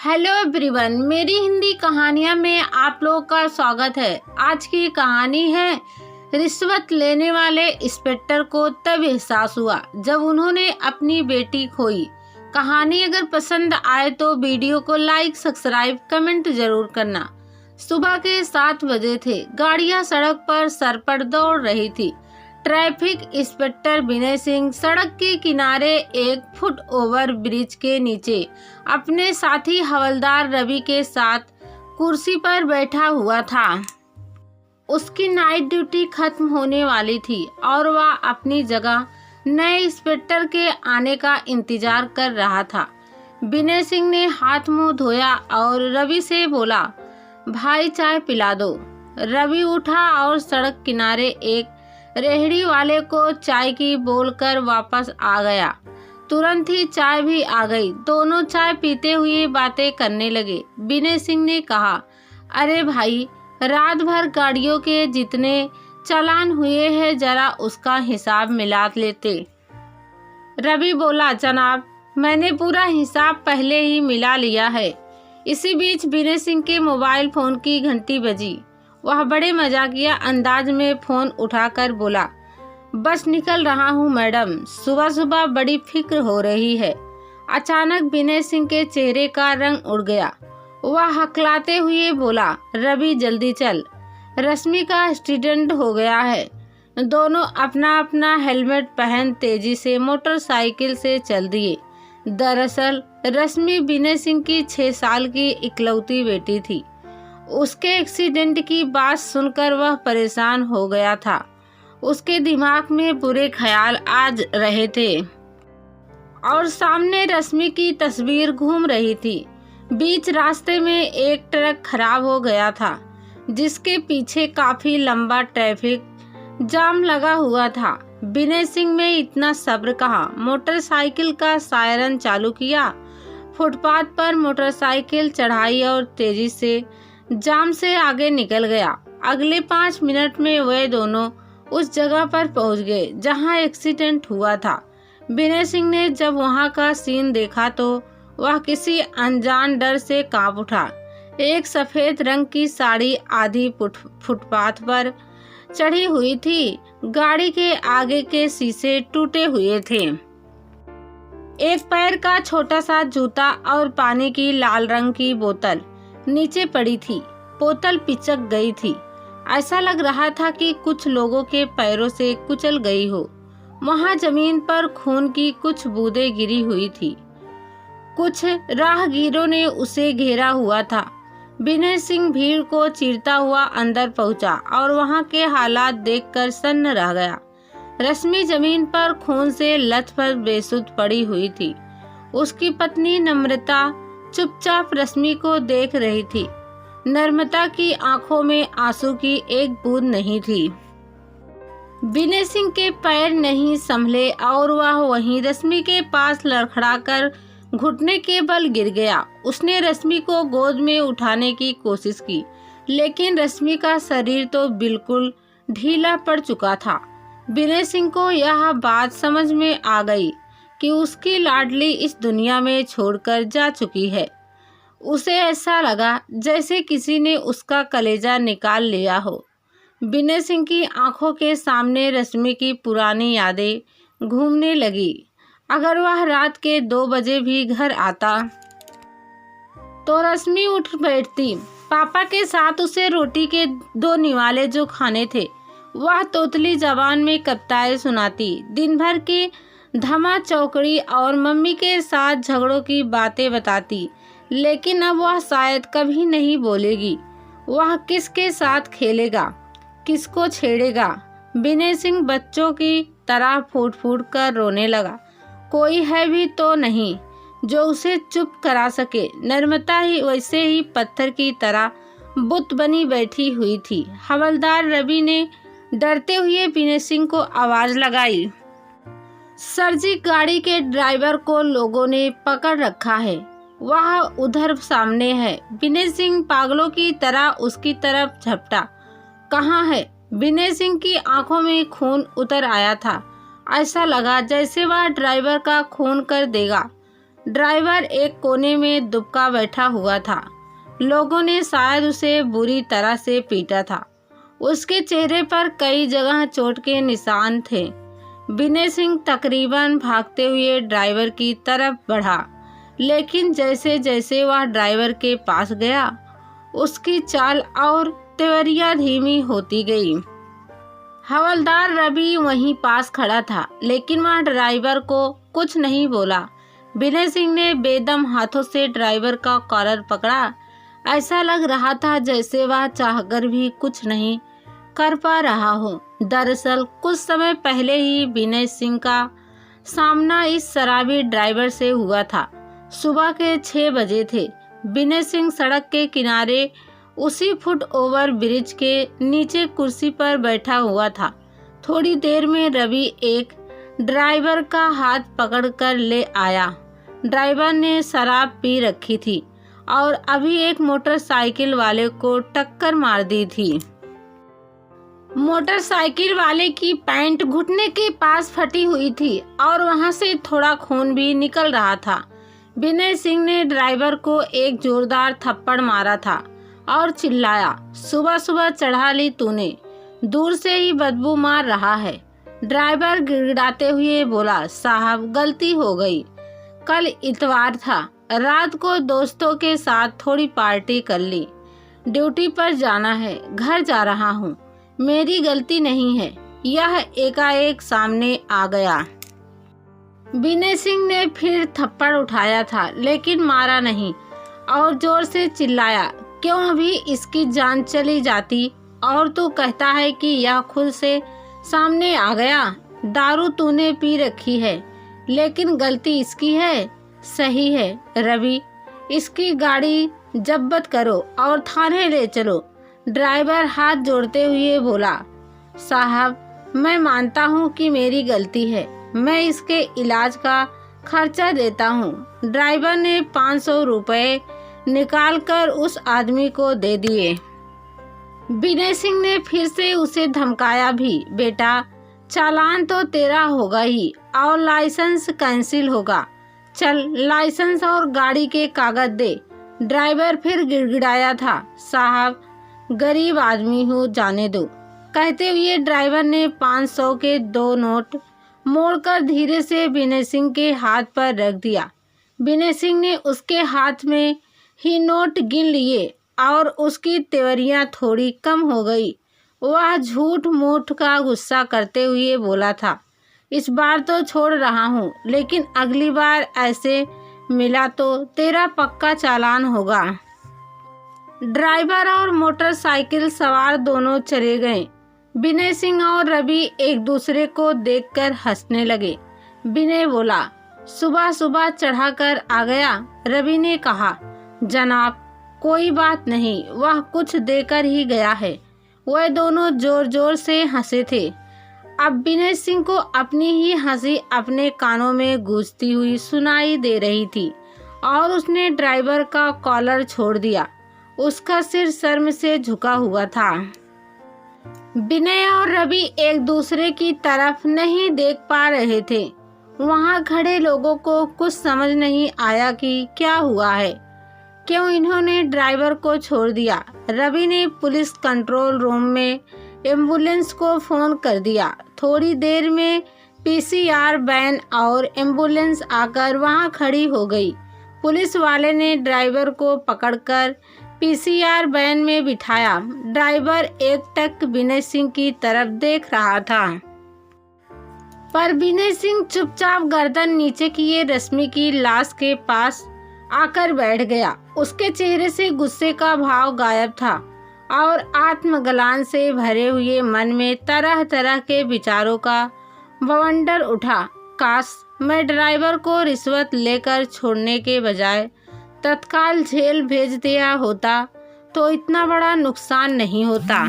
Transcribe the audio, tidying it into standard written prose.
Hello everyone, मेरी हिंदी कहानियाँ में आप लोगों का स्वागत है। आज की कहानी है रिश्वत लेने वाले इंस्पेक्टर को तब एहसास हुआ जब उन्होंने अपनी बेटी खोई। कहानी अगर पसंद आए तो वीडियो को लाइक, सब्सक्राइब, कमेंट जरूर करना। सुबह के 7 बजे थे। गाड़ियाँ सड़क पर सरपट दौड़ रही थी। ट्रैफिक इंस्पेक्टर विनय सिंह सड़क के किनारे एक फुट ओवर ब्रिज के नीचे अपने साथी हवलदार रवि के साथ कुर्सी पर बैठा हुआ था। उसकी नाइट ड्यूटी खत्म होने वाली थी और वह अपनी जगह नए इंस्पेक्टर के आने का इंतजार कर रहा था। विनय सिंह ने हाथ मुंह धोया और रवि से बोला, भाई चाय पिला दो। रवि उठा और सड़क किनारे एक रेहड़ी वाले को चाय की बोलकर वापस आ गया। तुरंत ही चाय भी आ गई। दोनों चाय पीते हुए बातें करने लगे। विनय सिंह ने कहा, अरे भाई, रात भर गाड़ियों के जितने चालान हुए हैं जरा उसका हिसाब मिला लेते। रवि बोला, जनाब, मैंने पूरा हिसाब पहले ही मिला लिया है। इसी बीच विनय सिंह के मोबाइल फोन की घंटी बजी। वह बड़े मजाकिया अंदाज में फोन उठाकर बोला, बस निकल रहा हूँ मैडम, सुबह सुबह बड़ी फिक्र हो रही है। अचानक विनय सिंह के चेहरे का रंग उड़ गया। वह हकलाते हुए बोला, रवि जल्दी चल, रश्मि का एक्सीडेंट हो गया है। दोनों अपना अपना हेलमेट पहन तेजी से मोटरसाइकिल से चल दिए। दरअसल रश्मि विनय सिंह की 6 साल की इकलौती बेटी थी। उसके एक्सीडेंट की बात सुनकर वह परेशान हो गया था। उसके दिमाग में बुरे ख्याल आ रहे थे और सामने रश्मि की तस्वीर घूम रही थी। बीच रास्ते में एक ट्रक खराब हो गया था जिसके पीछे काफी लंबा ट्रैफिक जाम लगा हुआ था। विनय सिंह में इतना सब्र कहाँ। मोटरसाइकिल का सायरन चालू किया, फुटपाथ पर मोटरसाइकिल चढ़ाई और तेजी से जाम से आगे निकल गया। अगले 5 मिनट में वे दोनों उस जगह पर पहुंच गए जहां एक्सीडेंट हुआ था। विनय सिंह ने जब वहां का सीन देखा तो वह किसी अनजान डर से कांप उठा। एक सफेद रंग की साड़ी आधी फुटपाथ पर चढ़ी हुई थी। गाड़ी के आगे के शीशे टूटे हुए थे। एक पैर का छोटा सा जूता और पानी की लाल रंग की बोतल नीचे पड़ी थी। बोतल पिचक गई थी। ऐसा लग रहा था कि कुछ लोगों के पैरों से कुचल गई हो। वहां जमीन पर खून की कुछ बूंदें गिरी हुई थी। कुछ राहगीरों ने उसे घेरा हुआ था। विनय सिंह भीड़ को चीरता हुआ अंदर पहुंचा और वहां के हालात देखकर सन्न रह गया। रश्मि जमीन पर खून से लथपथ बेसुध पड़ी हुई थी। उसकी पत्नी नम्रता चुपचाप रश्मि को देख रही थी। नम्रता की आंखों में आंसू की एक बूंद नहीं थी। विनय सिंह के पैर नहीं संभले और वह वहीं रश्मि के पास लड़खड़ाकर घुटने के बल गिर गया। उसने रश्मि को गोद में उठाने की कोशिश की, लेकिन रश्मि का शरीर तो बिल्कुल ढीला पड़ चुका था। विनय सिंह को यह बात समझ में आ गई कि उसकी लाडली इस दुनिया में छोड़कर जा चुकी है। उसे ऐसा लगा जैसे किसी ने उसका कलेजा निकाल लिया हो। विनय सिंह की आंखों के सामने रश्मि की पुरानी यादें घूमने लगी। अगर वह रात के 2 बजे भी घर आता तो रश्मि उठ बैठती। पापा के साथ उसे रोटी के 2 निवाले जो खाने थे वह तोतली जबान में कविताएं सुनाती। दिन भर की धमा चौकड़ी और मम्मी के साथ झगड़ों की बातें बताती। लेकिन अब वह शायद कभी नहीं बोलेगी। वह किसके साथ खेलेगा, किसको छेड़ेगा। विनय सिंह बच्चों की तरह फूट फूट कर रोने लगा। कोई है भी तो नहीं जो उसे चुप करा सके। नम्रता ही वैसे ही पत्थर की तरह बुत बनी बैठी हुई थी। हवलदार रवि ने डरते हुए विनय सिंह को आवाज लगाई, सर जी, गाड़ी के ड्राइवर को लोगों ने पकड़ रखा है, वह उधर सामने है। विनय सिंह पागलों की तरह उसकी तरफ झपटा। कहाँ है? विनय सिंह की आंखों में खून उतर आया था। ऐसा लगा जैसे वह ड्राइवर का खून कर देगा। ड्राइवर एक कोने में दुबका बैठा हुआ था। लोगों ने शायद उसे बुरी तरह से पीटा था। उसके चेहरे पर कई जगह चोट के निशान थे। विनय सिंह तकरीबन भागते हुए ड्राइवर की तरफ बढ़ा, लेकिन जैसे जैसे वह ड्राइवर के पास गया, उसकी चाल और तेवरिया धीमी होती गई। हवलदार रवि वहीं पास खड़ा था, लेकिन वह ड्राइवर को कुछ नहीं बोला। विनय सिंह ने बेदम हाथों से ड्राइवर का कॉलर पकड़ा। ऐसा लग रहा था जैसे वह चाहकर भी कुछ नहीं कर पा रहा हो। दरअसल कुछ समय पहले ही विनय सिंह का सामना इस शराबी ड्राइवर से हुआ था। सुबह के 6 बजे थे। विनय सिंह सड़क के किनारे उसी फुट ओवर ब्रिज के नीचे कुर्सी पर बैठा हुआ था। थोड़ी देर में रवि एक ड्राइवर का हाथ पकड़कर ले आया। ड्राइवर ने शराब पी रखी थी और अभी एक मोटरसाइकिल वाले को टक्कर मार दी थी। मोटरसाइकिल वाले की पैंट घुटने के पास फटी हुई थी और वहां से थोड़ा खून भी निकल रहा था। विनय सिंह ने ड्राइवर को एक जोरदार थप्पड़ मारा था और चिल्लाया, सुबह सुबह चढ़ा ली तूने, दूर से ही बदबू मार रहा है। ड्राइवर गिड़गिड़ाते हुए बोला, साहब गलती हो गई, कल इतवार था, रात को दोस्तों के साथ थोड़ी पार्टी कर ली, ड्यूटी पर जाना है, घर जा रहा हूँ, मेरी गलती नहीं है। यह एकाएक सामने आ गया। विनय सिंह ने फिर थप्पड़ उठाया था, लेकिन मारा नहीं और जोर से चिल्लाया, क्यों अभी इसकी जान चली जाती और तू कहता है कि यह खुद से सामने आ गया। दारू तूने पी रखी है, लेकिन गलती इसकी है। सही है रवि, इसकी गाड़ी जब्त करो और थाने ले चलो। ड्राइवर हाथ जोड़ते हुए बोला, साहब मैं मानता हूँ कि मेरी गलती है, मैं इसके इलाज का खर्चा देता हूँ। ड्राइवर ने 500 रुपए निकालकर उस आदमी को दे दिए। विनय सिंह ने फिर से उसे धमकाया भी, बेटा चालान तो तेरा होगा ही और लाइसेंस कैंसिल होगा, चल लाइसेंस और गाड़ी के कागज दे। ड्राइवर फिर गिड़गिड़ाया था, साहब गरीब आदमी हूँ, जाने दो। कहते हुए ड्राइवर ने 500 के 2 नोट मोड़कर धीरे से विनय सिंह के हाथ पर रख दिया। विनय सिंह ने उसके हाथ में ही नोट गिन लिए और उसकी तेवरियां थोड़ी कम हो गई। वह झूठ मूठ का गुस्सा करते हुए बोला था, इस बार तो छोड़ रहा हूँ, लेकिन अगली बार ऐसे मिला तो तेरा पक्का चालान होगा। ड्राइवर और मोटरसाइकिल सवार दोनों चले गए। विनय सिंह और रवि एक दूसरे को देखकर हंसने लगे। विनय बोला, सुबह सुबह चढ़ाकर आ गया। रवि ने कहा, जनाब कोई बात नहीं, वह कुछ देकर ही गया है। वह दोनों जोर जोर से हंसे थे। अब विनय सिंह को अपनी ही हंसी अपने कानों में गूंजती हुई सुनाई दे रही थी और उसने ड्राइवर का कॉलर छोड़ दिया। उसका सिर शर्म से झुका हुआ था। विनय और रवि एक दूसरे की तरफ नहीं देख पा रहे थे। वहां खड़े लोगों को कुछ समझ नहीं आया कि क्या हुआ है, क्यों इन्होंने ड्राइवर को छोड़ दिया। रवि ने पुलिस कंट्रोल रूम में एम्बुलेंस को फोन कर दिया। थोड़ी देर में पीसीआर वैन और एम्बुलेंस आकर वहां खड़ी हो गई। पुलिस वाले ने ड्राइवर को पकड़कर पीसीआर वैन में बिठाया। ड्राइवर एकटक विनय सिंह की तरफ देख रहा था, पर विनय सिंह चुपचाप गर्दन नीचे किए रश्मि की लाश के पास आकर बैठ गया। उसके चेहरे से गुस्से का भाव गायब था और आत्मग्लानि से भरे हुए मन में तरह तरह के विचारों का बवंडर उठा। काश मैं ड्राइवर को रिश्वत लेकर छोड़ने के बजाय तत्काल जेल भेज दिया होता तो इतना बड़ा नुकसान नहीं होता।